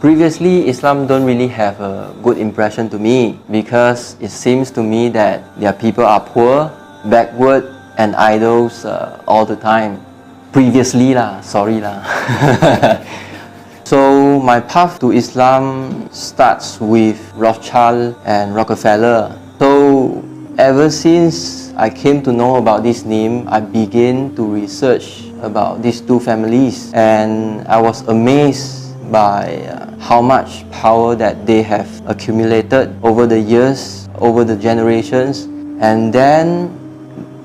Previously, Islam don't really have a good impression to me because it seems to me that their people are poor, backward, and idols all the time. Previously lah, sorry lah. So my path to Islam starts with Rothschild and Rockefeller. So ever since I came to know about this name, I began to research about these two families, and I was amazed by how much power that they have accumulated over the years, over the generations. And then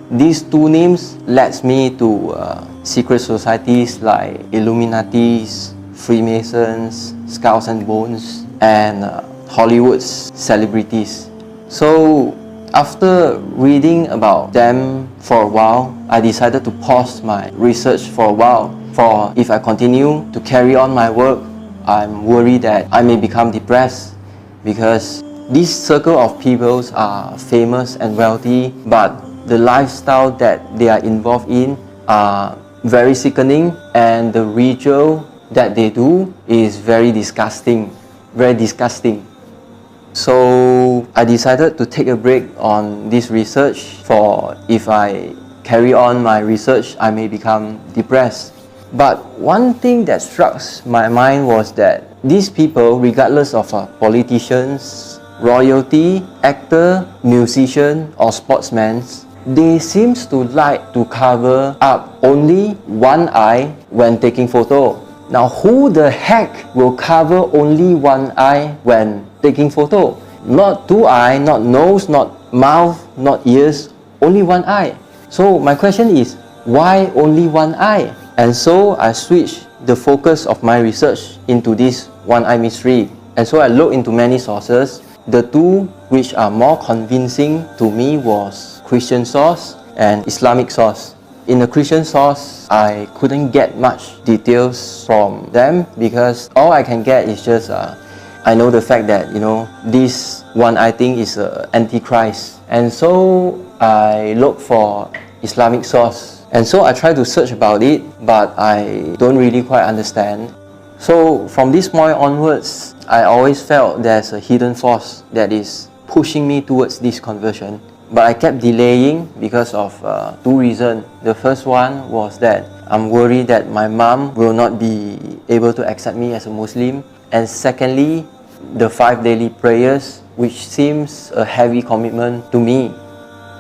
these two names led me to secret societies like Illuminatis, Freemasons, Skulls and Bones, and Hollywood's celebrities. So after reading about them for a while, I decided to pause my research for a while. For if I continue to carry on my work, I'm worried that I may become depressed because this circle of people are famous and wealthy, but the lifestyle that they are involved in are very sickening, and the ritual that they do is very disgusting. So I decided to take a break on this research, for if I carry on my research, I may become depressed. But one thing that struck my mind was that these people, regardless of politicians, royalty, actor, musician, or sportsmen, they seems to like to cover up only one eye when taking photo. Now, who the heck will cover only one eye when taking photo? Not two eyes, not nose, not mouth, not ears, only one eye. So my question is, why only one eye? And so I switched the focus of my research into this one eye mystery. And so I looked into many sources. The two which are more convincing to me was Christian source and Islamic source. In the Christian source, I couldn't get much details from them because all I can get is just I know the fact that this one eye thing is Antichrist, and so I look for Islamic source, and so I try to search about it, but I don't really quite understand. So from this point onwards, I always felt there's a hidden force that is pushing me towards this conversion. But I kept delaying because of two reasons. The first one was that I'm worried that my mom will not be able to accept me as a Muslim. And secondly, the 5 daily prayers, which seems a heavy commitment to me.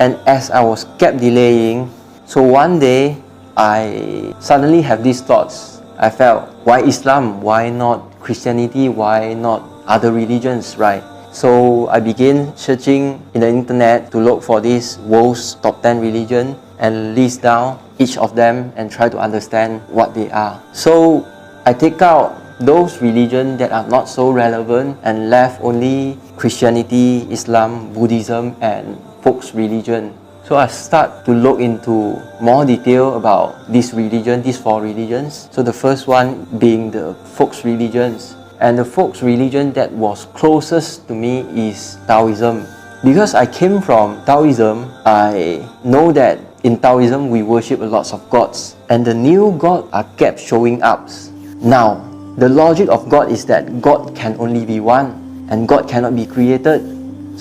And as I was kept delaying, so one day I suddenly have these thoughts. I felt, why Islam? Why not Christianity? Why not other religions, right? So I began searching in the internet to look for this world's top 10 religion and list down each of them and try to understand what they are. So I take out those religions that are not so relevant and left only Christianity, Islam, Buddhism, and folks religion. So I start to look into more detail about this religion, these 4 religions. So the first one being the folks religions. And the folks religion that was closest to me is Taoism. Because I came from Taoism, I know that in Taoism we worship a lot of gods, and the new gods are kept showing up. Now, the logic of God is that God can only be one, and God cannot be created.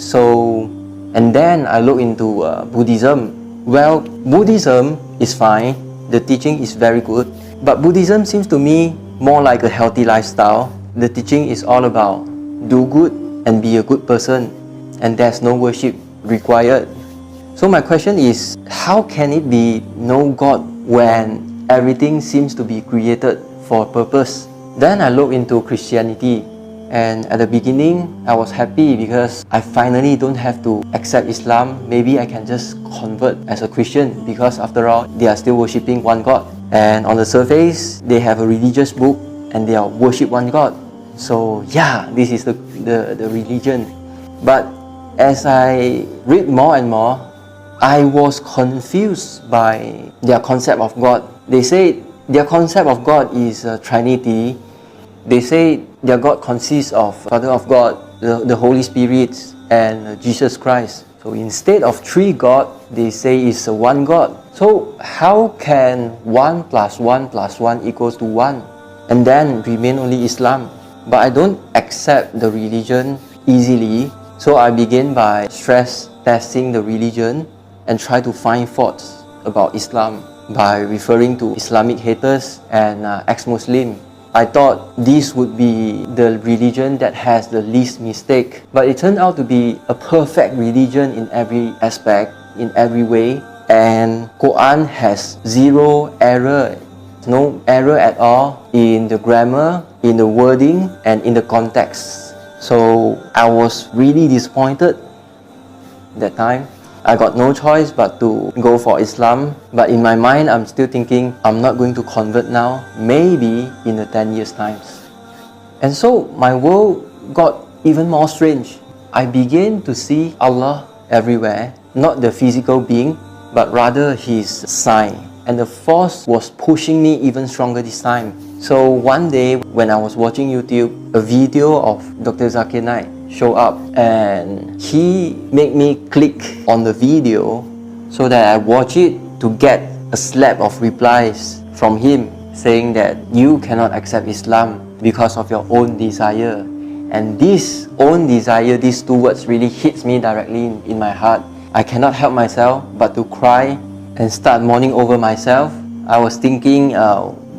So, and then I look into Buddhism. Well, Buddhism is fine, the teaching is very good, but Buddhism seems to me more like a healthy lifestyle. The teaching is all about do good and be a good person, and there's no worship required. So my question is, how can it be no God when everything seems to be created for a purpose? Then I look into Christianity, and at the beginning I was happy because I finally don't have to accept Islam. Maybe I can just convert as a Christian because after all they are still worshipping one God, and on the surface they have a religious book and they are worship one God. So yeah, this is the religion. But as I read more and more, I was confused by their concept of God. They say their concept of God is a Trinity. They say their God consists of Father of God, the Holy Spirit, and Jesus Christ. So instead of 3 gods, they say it's a one God. So how can 1 + 1 + 1 equals to 1? And then remain only Islam. but I don't accept the religion easily. So I begin by stress testing the religion and try to find faults about Islam by referring to Islamic haters and ex-Muslim. I thought this would be the religion that has the least mistake, but it turned out to be a perfect religion in every aspect, in every way, and Quran has zero error, no error at all in the grammar, in the wording, and in the context. So I was really disappointed that time. I got no choice but to go for Islam, but in my mind I'm still thinking I'm not going to convert now, maybe in the 10 years times. And so my world got even more strange. I began to see Allah everywhere, not the physical being, but rather His sign. And the force was pushing me even stronger this time. So one day when I was watching YouTube, a video of Dr. Zakir Naik show up and he made me click on the video so that I watch it to get a slap of replies from him saying that you cannot accept Islam because of your own desire. And this own desire, these two words really hits me directly in my heart. I cannot help myself but to cry and start mourning over myself. I was thinking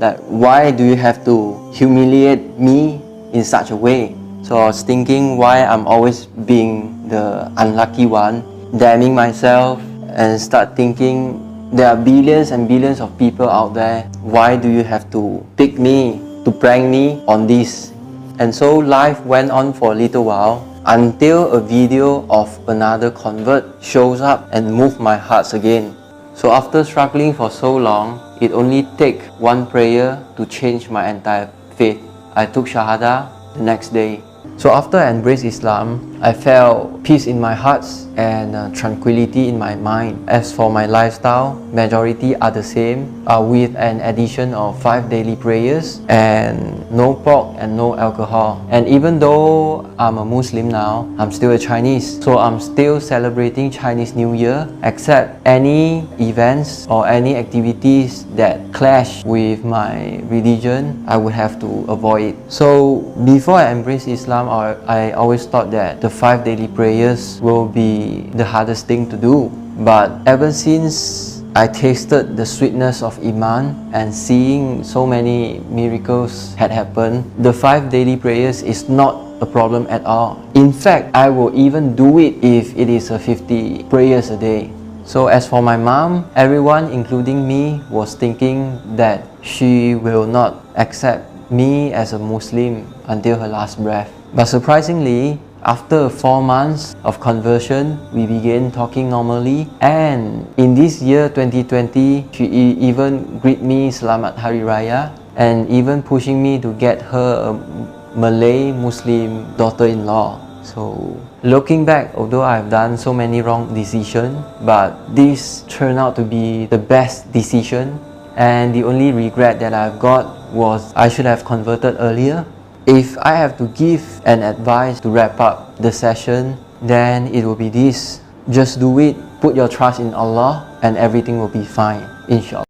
that why do you have to humiliate me in such a way? So I was thinking why I'm always being the unlucky one, damning myself, and start thinking there are billions and billions of people out there. Why do you have to pick me, to prank me on this? And so life went on for a little while until a video of another convert shows up and moved my heart again. So after struggling for so long, it only took one prayer to change my entire faith. I took Shahada the next day. So after I embraced Islam, I felt peace in my heart and tranquility in my mind. As for my lifestyle, majority are the same, with an addition of 5 daily prayers and no pork and no alcohol. And even though I'm a Muslim now, I'm still a Chinese. So I'm still celebrating Chinese New Year, except any events or any activities that clash with my religion, I would have to avoid it. So before I embraced Islam, I always thought that the 5 daily prayers will be the hardest thing to do. But ever since I tasted the sweetness of Iman and seeing so many miracles had happened, the 5 daily prayers is not a problem at all. In fact, I will even do it if it is 50 prayers a day. So as for my mom, everyone including me was thinking that she will not accept me as a Muslim until her last breath. But surprisingly, after 4 months of conversion, we began talking normally, and in this year 2020, she even greeted me Selamat Hari Raya and even pushing me to get her a Malay Muslim daughter-in-law. So looking back, although I've done so many wrong decisions, but this turned out to be the best decision, and the only regret that I've got was I should have converted earlier. If I have to give an advice to wrap up the session, then it will be this: just do it, put your trust in Allah, and everything will be fine, inshallah.